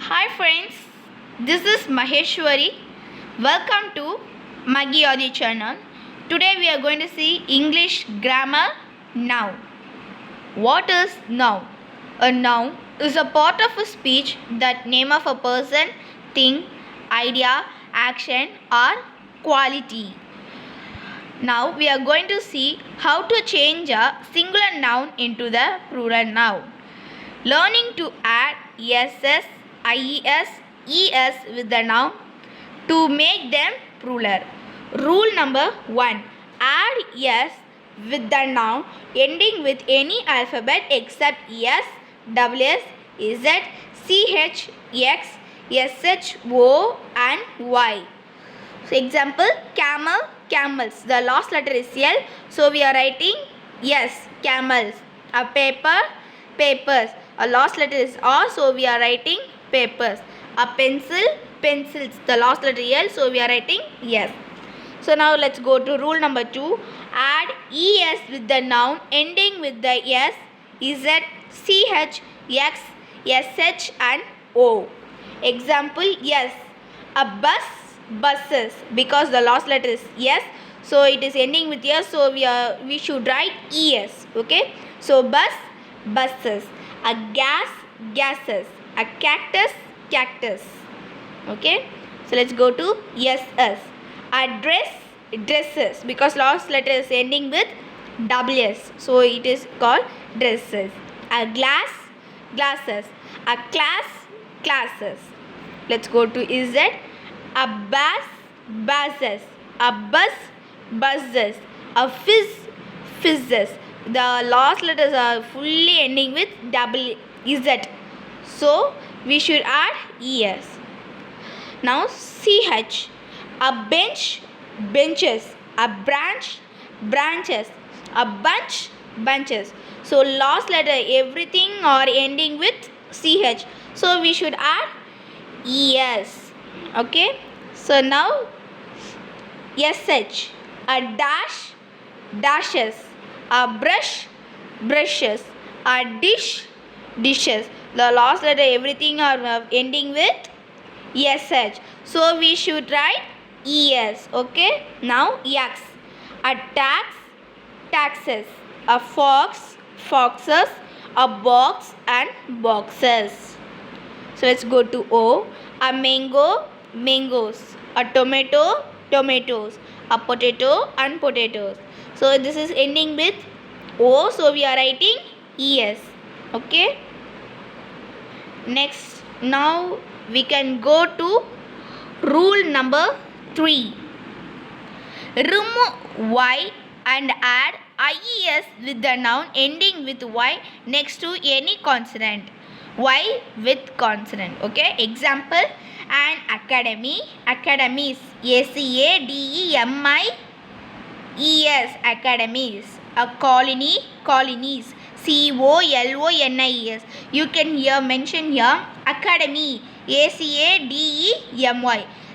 Hi friends, this is Maheshwari. Welcome to Maggie Audio channel. Today we are going to see English grammar noun. What is noun? A noun is a part of a speech that name of a person, thing, idea, action or quality. Now we are going to see how to change a singular noun into the plural noun. Learning to add ss, ies, es with the noun to make them plural. Rule number 1. Add s with the noun ending with any alphabet except s, ws, z, ch, x, sho and y. So example, camel, camels. The last letter is L, so we are writing yes, camels. A paper, papers. A last letter is R, so we are writing papers. A pencil, pencils. The last letter L, so we are writing yes. So now let's go to rule number 2. Add es with the noun ending with the s, z, ch, x, sh and o. Example, yes. A bus, buses, because the last letter is yes, so it is ending with yes, so we should write es. Okay, so bus, buses. A gas, gases. A cactus, cactus. Okay, so let's go to ss. A dress, dresses, because last letter is ending with ws, so it is called dresses. A glass, glasses. A class, classes. Let's go to z. A bass, basses. A bus, buses. A fizz, fizzes. The last letters are fully ending with z, so we should add es. Now ch. A bench, benches. A branch, branches. A bunch, bunches. So last letter everything are ending with ch, so we should add es. Okay, so now sh. A dash, dashes. A brush, brushes. A dish, dishes. The last letter everything are ending with sh, so we should write es. Okay, now x. A tax, taxes. A fox, foxes. A box and boxes. So let's go to o. A mango, mangoes. A tomato, tomatoes. A potato and potatoes. So this is ending with o, so we are writing es. Okay, next, now we can go to rule number 3. Remove y and add ies with the noun ending with y next to any consonant. Y with consonant. Okay, example, an academy, academies. academies, academies. A colony, colonies. colonies. You can here mention here academy, academy.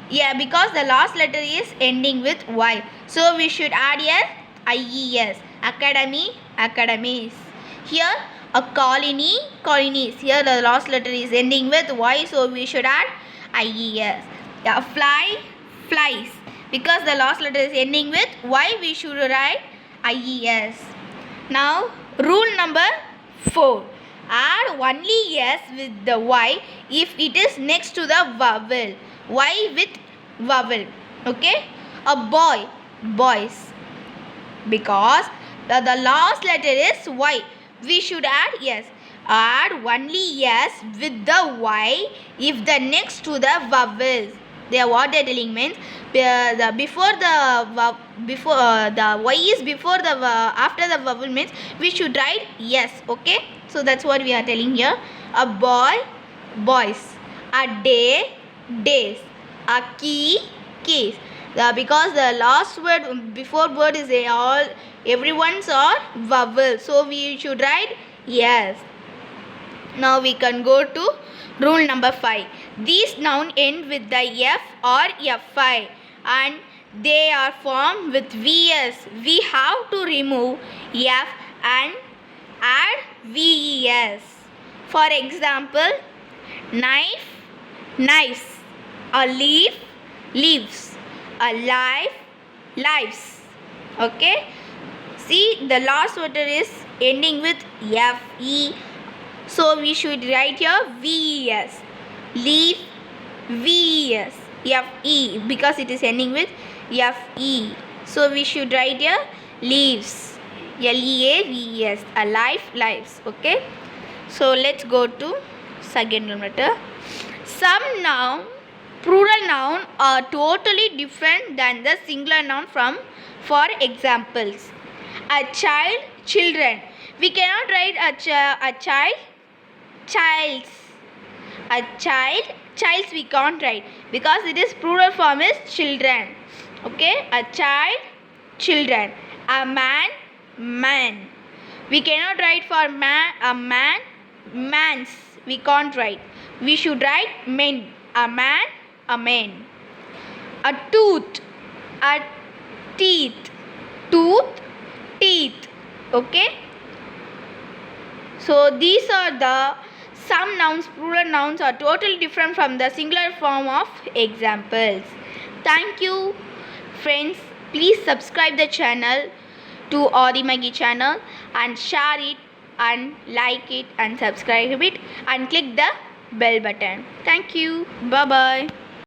Yeah, because the last letter is ending with y, so we should add ies. Academy, academies. Here a colony, colonies. Here the last letter is ending with y, so we should add ies. Yeah, fly, flies, because the last letter is ending with y, we should write ies. Now rule number 4. Add only s with the y if it is next to the vowel. Y with vowel. Okay, a boy, boys, because the last letter is y, we should add yes. Add only yes with the y if the next to the vowels. They are what they are telling means before the y is before the after the vowel means we should write yes. Okay, so that's what we are telling here. A boy, boys. A day, days. A key, keys. Because the last word before word is all everyone's are vowel, so we should write yes. Now we can go to rule number 5. These nouns end with the f or fi and they are formed with vs. We have to remove f and add ves. For example, knife, knives. A leaf, leaves. A life, lives. Okay. See, the last letter is ending with F-E. So we should write here V-E-S. Leaf, V-E-S. F-E, because it is ending with F-E. So we should write here leaves. L-E-A-V-E-S. A life, lives. Okay. So let's go to second letter. Some noun, plural noun are totally different than the singular noun from, for examples. A child, children. We cannot write a child, childs. A child, childs we can't write because it is plural form is children. Okay, a child, children. A man, man. We cannot write for man, a man, mans. We can't write. We should write men. A man, a man. A tooth, a teeth. Tooth, teeth. Okay. So these are the some nouns, plural nouns are totally different from the singular form of examples. Thank you friends. Please subscribe the channel to Adi Maggie channel and share it and like it and subscribe it and click the bell button. Thank you. Bye bye.